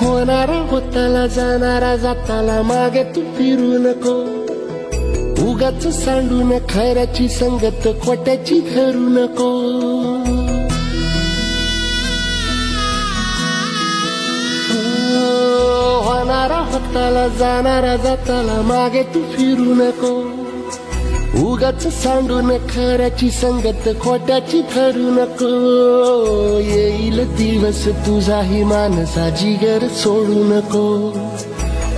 होणारा होताला जाणारा जाताला मागे तू फिरू नको, उगाच सांडून खऱ्याची संगत खोट्याची धरू नको. होणारा होताला जाणारा जाताला मागे तू फिरू नको, उगाच सांडून खऱ्याची संगत खोट्याची धरू नको. येईल दिवस तुझाही मानसा जिगर सोडू नको,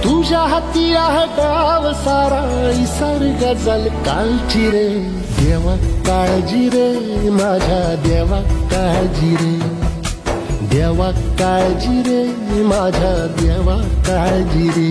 तुझ्या हाती आहे गाव सारा इसार गजल कालची रे. देवा काळजी रे माझ्या देवा काळजी रे, देवा काळजी रे माझ्या देवा काळजी रे.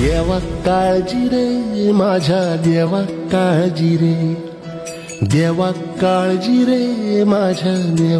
देवा काळजी रे माझ्या देवा काळजी रे, देवा काळजी रे माझ्या देवा.